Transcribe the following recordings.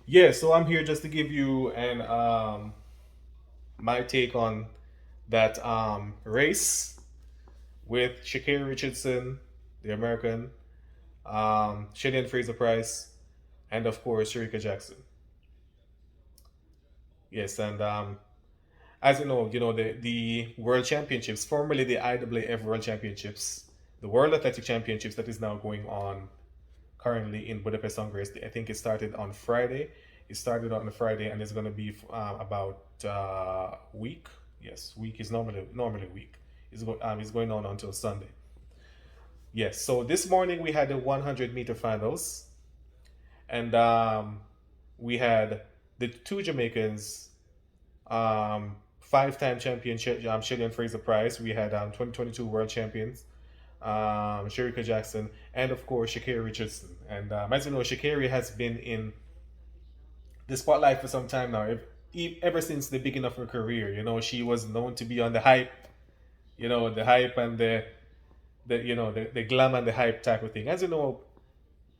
Yeah, so I'm here just to give you an my take on that race with Sha Carri Richardson, the American, Shillian Fraser Price, and of course Sharika Jackson. Yes, and as you know the World Championships, formerly the IAAF World Championships, the World Athletic Championships that is now going on currently in Budapest, Hungary. I think it started on Friday. It started on a Friday and it's going to be about week. Yes, week is normally week. It's going on until Sunday. Yes. So this morning we had the 100-meter finals, and we had the two Jamaicans, five-time champion Shillian Fraser Price. We had 2022 world champions Sharika Jackson, and of course Sha Carri Richardson. And as you know, Sha Carri has been in the spotlight for some time now. Ever since the beginning of her career, she was known to be on the hype, the hype and the glam and the hype type of thing. As you know,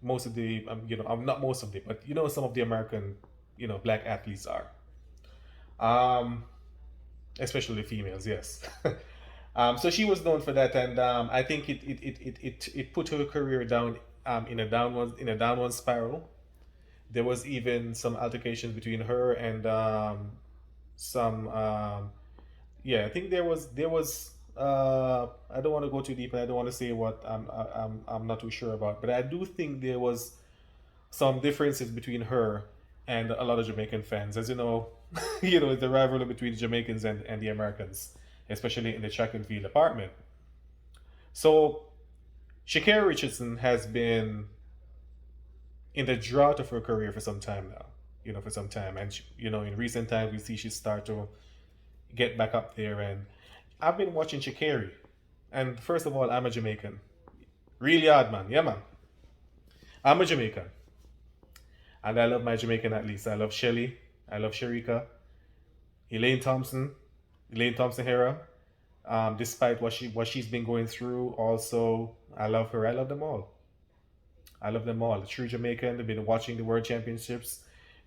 most of the not most of the, but some of the American black athletes are, um, especially females. Yes. So she was known for that, and I think it put her career down in a downward spiral. There was even some altercations between her and some yeah, I think there was I don't want to go too deep and I don't want to say what I'm not too sure about, but I do think there was some differences between her and a lot of Jamaican fans. As you know, the rivalry between the Jamaicans and the Americans, especially in the track and field department. So Sha Carri Richardson has been in the drought of her career for some time now. For some time, and in recent times we see she start to get back up there. And I've been watching Sha Carri, and first of all, I'm a Jamaican, really hard man, yeah man. I'm a Jamaican, and I love my Jamaican athletes. I love Shelly, I love Sharika, Elaine Thompson, Elaine Thompson Hera. Despite what she's been going through, also I love her. I love them all. I love them all. A true Jamaican. They've been watching the World Championships,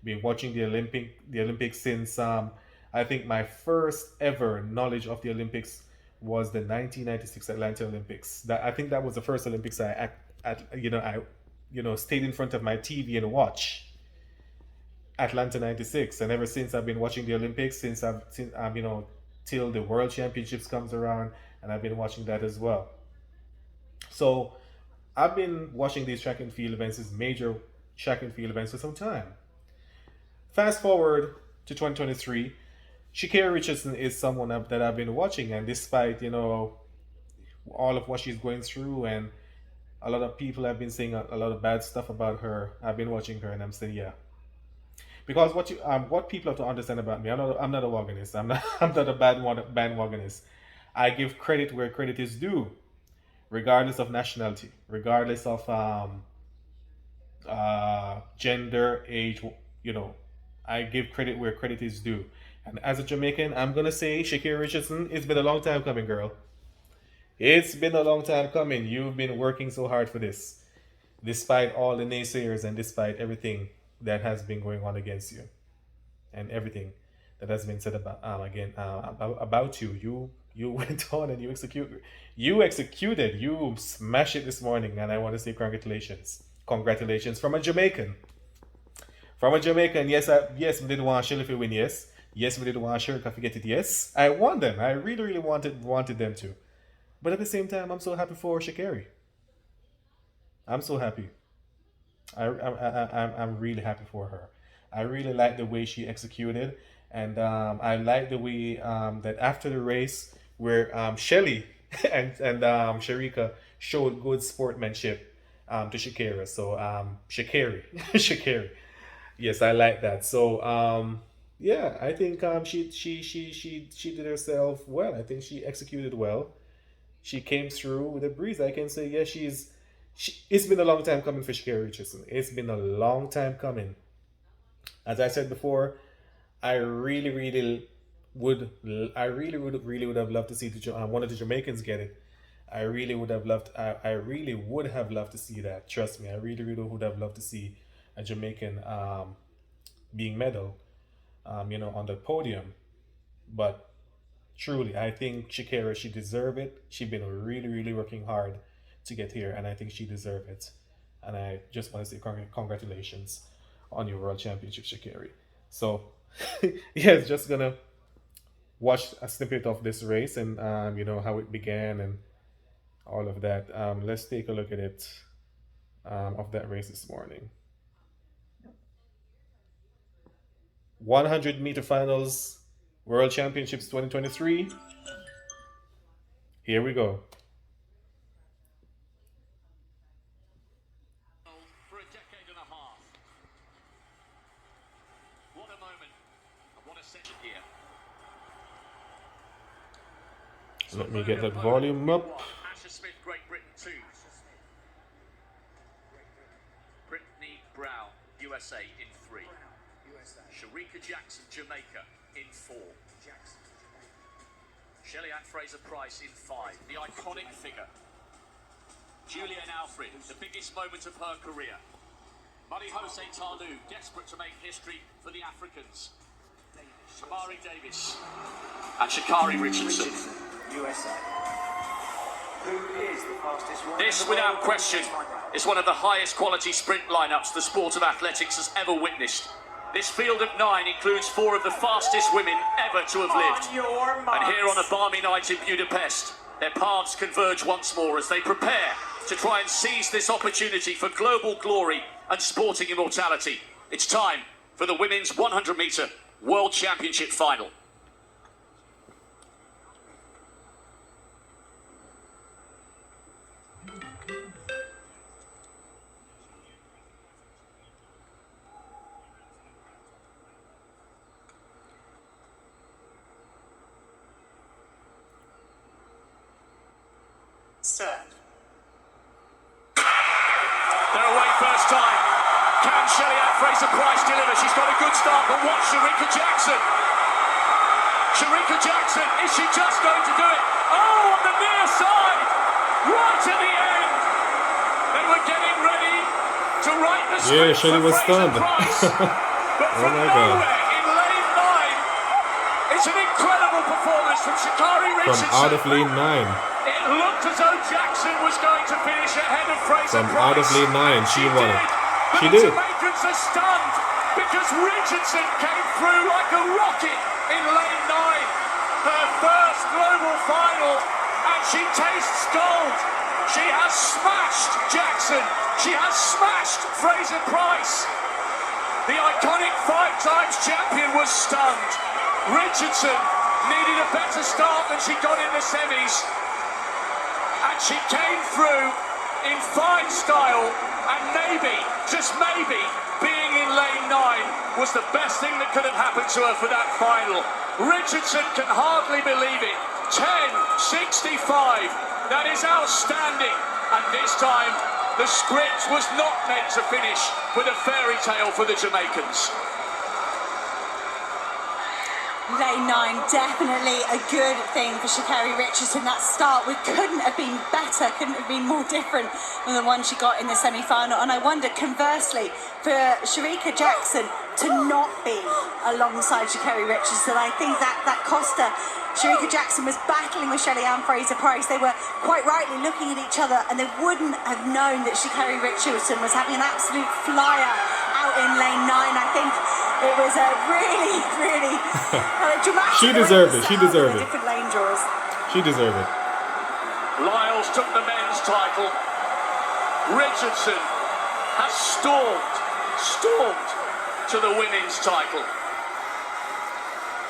been watching the Olympics since I think my first ever knowledge of the Olympics was the 1996 Atlanta Olympics. That I think that was the first Olympics I stayed in front of my TV and watch Atlanta '96, and ever since I've been watching the Olympics since till the World Championships comes around, and I've been watching that as well. So I've been watching these track and field events, these major track and field events for some time. Fast forward to 2023, Sha Carri Richardson is someone that I've been watching, and despite all of what she's going through, and a lot of people have been saying a lot of bad stuff about her, I've been watching her, and I'm saying, yeah, because what people have to understand about me, I'm not a wagonist, I'm not a bandwagonist. I give credit where credit is due, regardless of nationality, regardless of gender, age. You know, I give credit where credit is due. And as a Jamaican, I'm gonna say, Sha Carri Richardson, it's been a long time coming, girl. It's been a long time coming. You've been working so hard for this, despite all the naysayers and despite everything that has been going on against you and everything that has been said about you. You went on and you executed, you smashed it this morning, and I want to say congratulations from a Jamaican. From a Jamaican, yes, we didn't want Shelley to win. Yes, we didn't want Sherika to get it. Yes, I want them. I really, really wanted them to. But at the same time, I'm so happy for Sha Carri. I'm so happy. I'm really happy for her. I really like the way she executed, and I like the way that after the race, where Shelly and Sharika showed good sportsmanship to Shakira. So Shakari, Shakari. Yes, I like that. So yeah, I think she did herself well. I think she executed well. She came through with a breeze. I can say, yeah, it's been a long time coming for Shakira Richardson. It's been a long time coming. As I said before, I really, really would, really would have loved to see one of the Jamaicans get it. I really would have loved to see that. Trust me, I really, really would have loved to see a Jamaican being medal, on the podium. But truly, I think Shakira, she deserved it. She's been really, really working hard to get here, and I think she deserved it. And I just want to say congratulations on your World Championship, Shakira. So, yeah, it's just gonna watch a snippet of this race and how it began and all of that. Let's take a look at it of that race this morning. 100-meter finals, World Championships 2023. Here we go. For a decade and a half. What a moment. And what a second year. Let me get that volume up. Asher Smith, Great Britain 2. Brittany Brown, USA in 3. Sharika Jackson, Jamaica in 4. Shelley-Ann Fraser-Price in 5. The iconic figure. Julianne Alfred, the biggest moment of her career. Marie-José Tarlu, desperate to make history for the Africans. Shamari Davis and Sha Carri Richardson. USA. Who is the fastest woman? This, without question, is one of the highest quality sprint lineups the sport of athletics has ever witnessed. This field of 9 includes 4 of the fastest women ever to have lived. And here on a balmy night in Budapest, their paths converge once more as they prepare to try and seize this opportunity for global glory and sporting immortality. It's time for the women's 100-meter World Championship final. Serve. They're away first time. Can Shelley-Ann Fraser-Price deliver? She's got a good start, but watch Sharika Jackson. Sharika Jackson, is she just going to do it? Oh, on the near side, right at the end. They were getting ready to write the script. Yeah, Shelley was stunned. But from nowhere, in lane 9, it's an incredible performance from Sha Carri Richardson. From out of lane 9. It looked as though Jackson was going to finish ahead of Fraser From Price. out of lane 9, she won it. But She the did. Jamaicans are stunned because Richardson came through like a rocket in lane 9. Her first global final, and she tastes gold. She has smashed Jackson. She has smashed Fraser Price. The iconic 5-time champion was stunned. Richardson needed a better start than she got in the semis. And she came through in fine style, and maybe, just maybe, being in lane 9 was the best thing that could have happened to her for that final. Richardson can hardly believe it. 10.65. That is outstanding. And this time, the script was not meant to finish with a fairy tale for the Jamaicans. Lane 9, definitely a good thing for Sha Carri Richardson. That start couldn't have been better, couldn't have been more different than the one she got in the semi-final. And I wonder, conversely, for Sharika Jackson to not be alongside Sha Carri Richardson, I think that cost her. Sharika Jackson was battling with Shelley-Ann Fraser-Price. They were quite rightly looking at each other, and they wouldn't have known that Sha Carri Richardson was having an absolute flyer out in lane 9. I think it was a really, really dramatic. She deserved it. She deserved it. Different lane draws. She deserved it. Lyles took the men's title. Richardson has stormed to the women's title.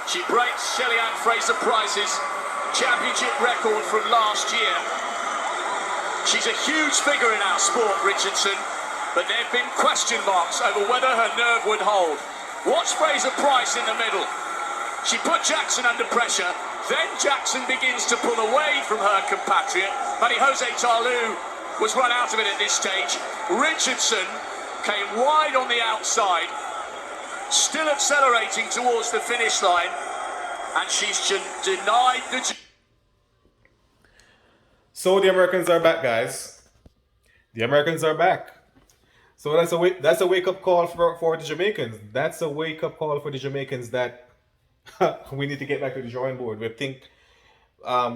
She breaks Shelley-Ann Fraser-Price's championship record from last year. She's a huge figure in our sport, Richardson, but there have been question marks over whether her nerve would hold. Watch Fraser-Price in the middle. She put Jackson under pressure, then Jackson begins to pull away from her compatriot. Marie-José Tarlu was run out of it at this stage. Richardson came wide on the outside, still accelerating towards the finish line, and she's denied the... So the Americans are back, guys. The Americans are back. So that's a wake up call for the Jamaicans. That's a wake up call for the Jamaicans that we need to get back to the drawing board. We think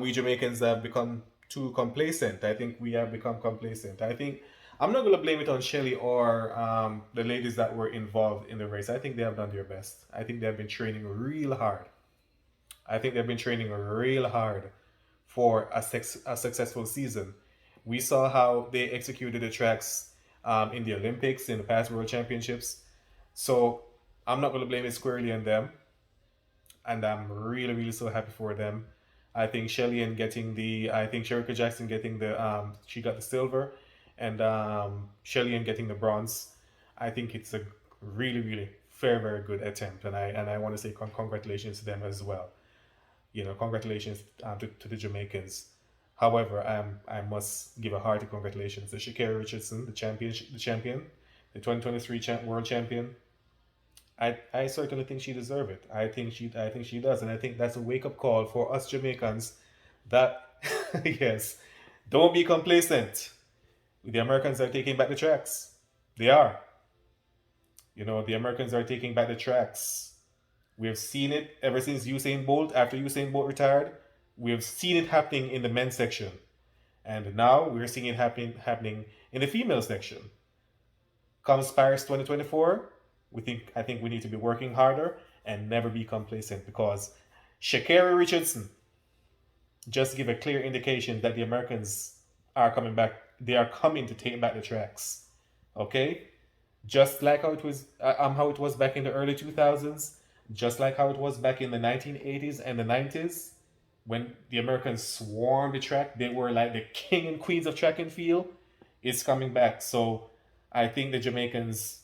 we Jamaicans have become too complacent. I think we have become complacent. I think I'm not going to blame it on Shelley or the ladies that were involved in the race. I think they have done their best. I think they have been training real hard. I think they've been training real hard for a successful season. We saw how they executed the tracks in the Olympics, in the past World Championships. So I'm not going to blame it squarely on them. And I'm really, really so happy for them. I think I think Sherika Jackson getting she got the silver, and Shelly-Ann getting the bronze. I think it's a really, really very good attempt, and I want to say congratulations to them as well. Congratulations to the Jamaicans. However, I must give a hearty congratulations to Sha Carri Richardson, the champion, the 2023 world champion. I certainly think she deserves it. I think she does, and I think that's a wake up call for us Jamaicans that yes, don't be complacent. The Americans are taking back the tracks. They are. The Americans are taking back the tracks. We have seen it ever since Usain Bolt. After Usain Bolt retired, we have seen it happening in the men's section, and now we're seeing it happening in the female section. Comes Paris 2024. I think we need to be working harder and never be complacent, because Sha Carri Richardson just give a clear indication that the Americans are coming back. They are coming to take back the tracks. Okay? Just like how it was back in the early 2000s, just like how it was back in the 1980s and the 90s, when the Americans swarmed the track. They were like the king and queens of track and field. It's coming back. So I think the Jamaicans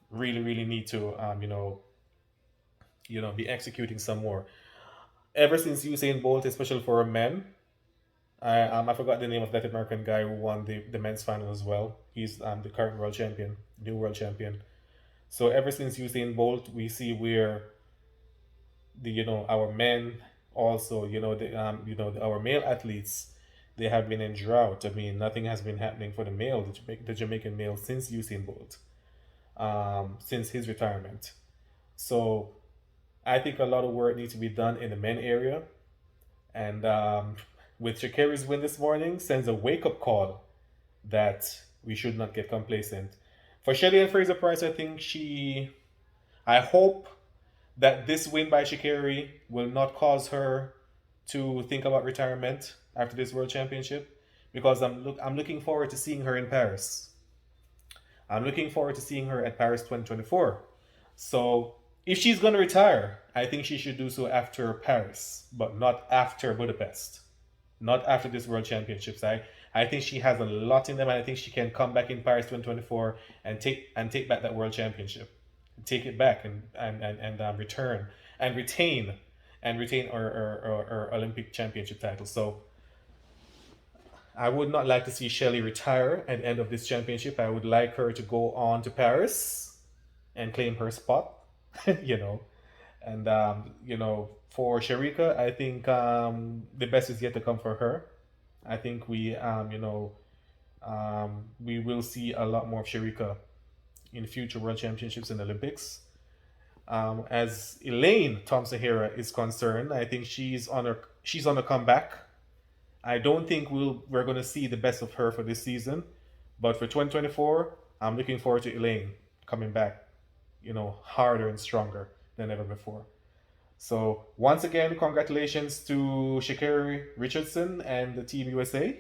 really, really need to, be executing some more. Ever since Usain Bolt, especially for men, I forgot the name of that American guy who won the men's final as well. He's the current world champion, new world champion. So ever since Usain Bolt, we see where our men also, our male athletes, they have been in drought. I mean, nothing has been happening for the Jamaican male since Usain Bolt. Since his retirement. So I think a lot of work needs to be done in the men area. And with Sha Carri's win this morning, sends a wake-up call that we should not get complacent. For Shelly-Ann Fraser-Pryce, I hope that this win by Sha Carri will not cause her to think about retirement after this World Championship, because I'm looking forward to seeing her in Paris. I'm looking forward to seeing her at Paris 2024. So if she's going to retire, I think she should do so after Paris, but not after Budapest. Not after this World Championships. I think she has a lot in them, and I think she can come back in Paris 2024 and take back that World Championship. Take it back and return and retain our Olympic Championship title. So I would not like to see Shelly retire at the end of this championship. I would like her to go on to Paris and claim her spot, And, for Sherika, I think the best is yet to come for her. I think we will see a lot more of Sherika in future World Championships and Olympics. As Elaine Thompson-Herah is concerned, I think she's on a comeback. I don't think we're going to see the best of her for this season, but for 2024, I'm looking forward to Elaine coming back, harder and stronger than ever before. So once again, congratulations to Sha Carri Richardson and the Team USA,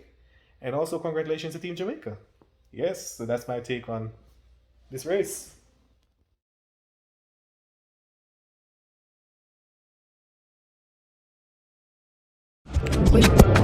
and also congratulations to Team Jamaica. Yes, so that's my take on this race. Wait.